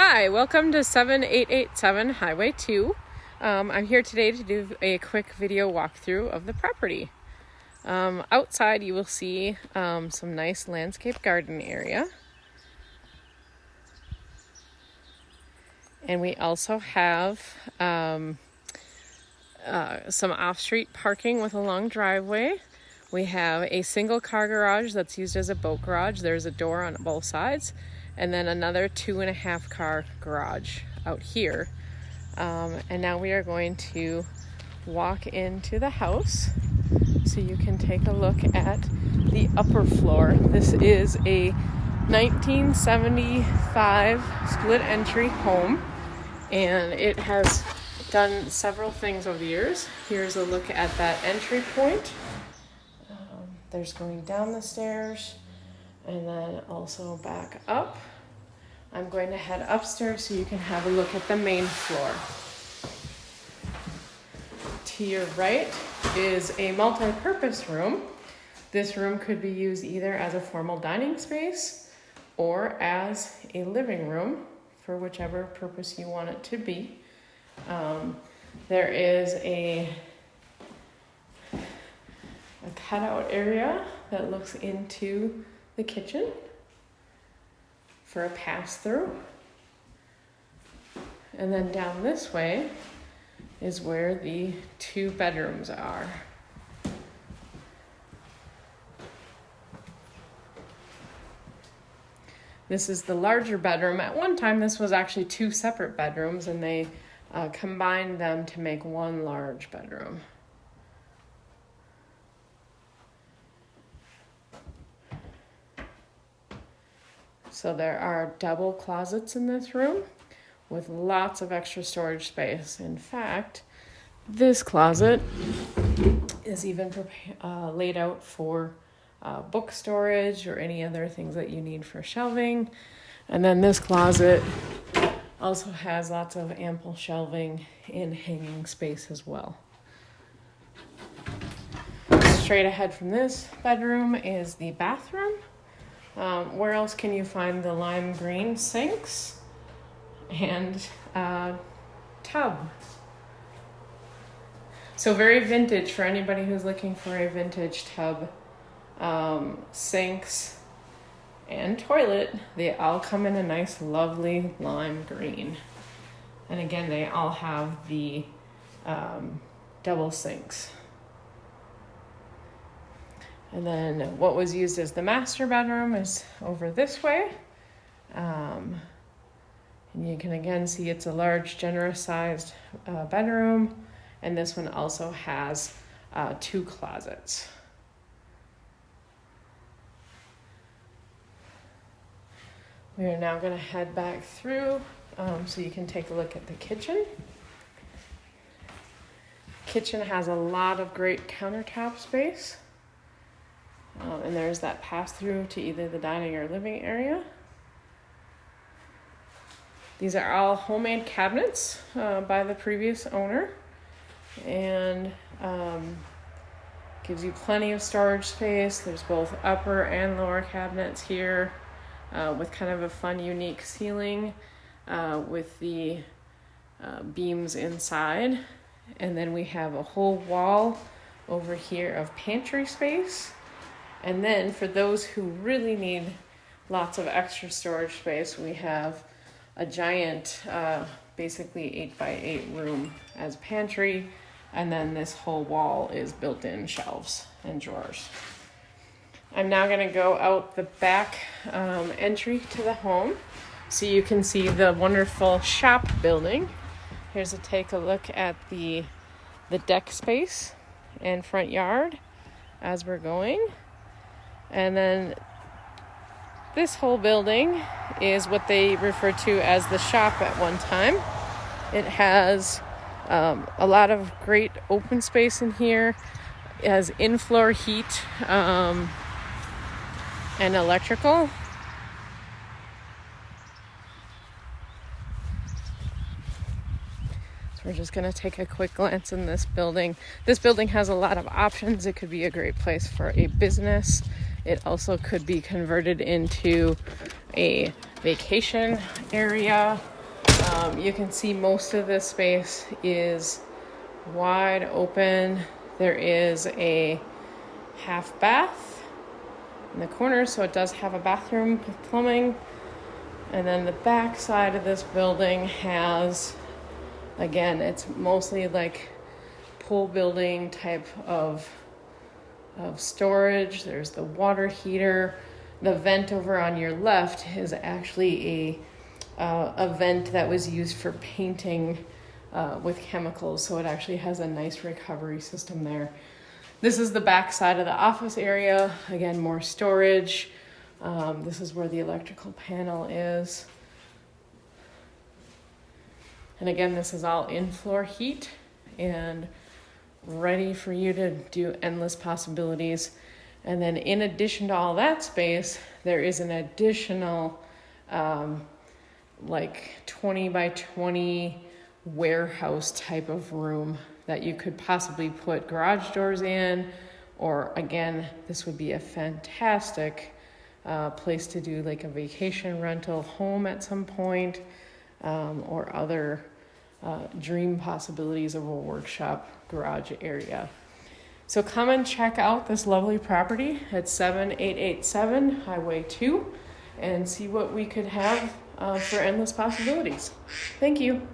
Hi, welcome to 7887 Highway 2. I'm here today to do a quick video walkthrough of the property. Outside you will see some nice landscape garden area. And we also have some off-street parking with a long driveway. We have a single car garage that's used as a boat garage. There's a door on both sides. And then another 2.5 car garage out here. And now we are going to walk into the house so you can take a look at the upper floor. This is a 1975 split entry home, and it has done several things over the years. Here's a look at that entry point. There's going down the stairs and then also back up. I'm going to head upstairs so you can have a look at the main floor. To your right is a multi-purpose room. This room could be used either as a formal dining space or as a living room for whichever purpose you want it to be. There is a cutout area that looks into the kitchen for a pass-through. And then down this way is where the 2 bedrooms are. This is the larger bedroom. At one time this was actually 2 separate bedrooms, and they combined them to make 1 large bedroom. So there are double closets in this room with lots of extra storage space. In fact, this closet is even laid out for book storage or any other things that you need for shelving. And then this closet also has lots of ample shelving in hanging space as well. Straight ahead from this bedroom is the bathroom. Where else can you find the lime green sinks and tub? So very vintage for anybody who's looking for a vintage tub, sinks, and toilet. They all come in a nice, lovely lime green. And again, they all have the double sinks. And then what was used as the master bedroom is over this way. And you can again see it's a large, generous sized bedroom. And this one also has 2 closets. We are now going to head back through so you can take a look at the kitchen. Kitchen has a lot of great countertop space. And there's that pass-through to either the dining or living area. These are all homemade cabinets by the previous owner, and gives you plenty of storage space. There's both upper and lower cabinets here with kind of a fun, unique ceiling with the beams inside. And then we have a whole wall over here of pantry space. And then for those who really need lots of extra storage space, we have a giant, basically 8x8 room as pantry. And then this whole wall is built-in shelves and drawers. I'm now going to go out the back entry to the home so you can see the wonderful shop building. Here's take a look at the deck space and front yard as we're going. And then this whole building is what they referred to as the shop at one time. It has a lot of great open space in here. It has in-floor heat and electrical. So we're just going to take a quick glance in this building. This building has a lot of options. It could be a great place for a business. It also could be converted into a vacation area. You can see most of this space is wide open. There is a half bath in the corner, so it does have a bathroom with plumbing. And then the back side of this building has, again, it's mostly like pool building type of storage. There's the water heater. The vent over on your left is actually a vent that was used for painting with chemicals, so it actually has a nice recovery system there. This is the back side of the office area. Again, more storage. This is where the electrical panel is. And again, this is all in-floor heat and ready for you to do endless possibilities. And then in addition to all that space, there is an additional like 20 by 20 warehouse type of room that you could possibly put garage doors in, or again, this would be a fantastic place to do like a vacation rental home at some point, or other dream possibilities of a workshop garage area. So come and check out this lovely property at 7887 Highway 2 and see what we could have for endless possibilities. Thank you.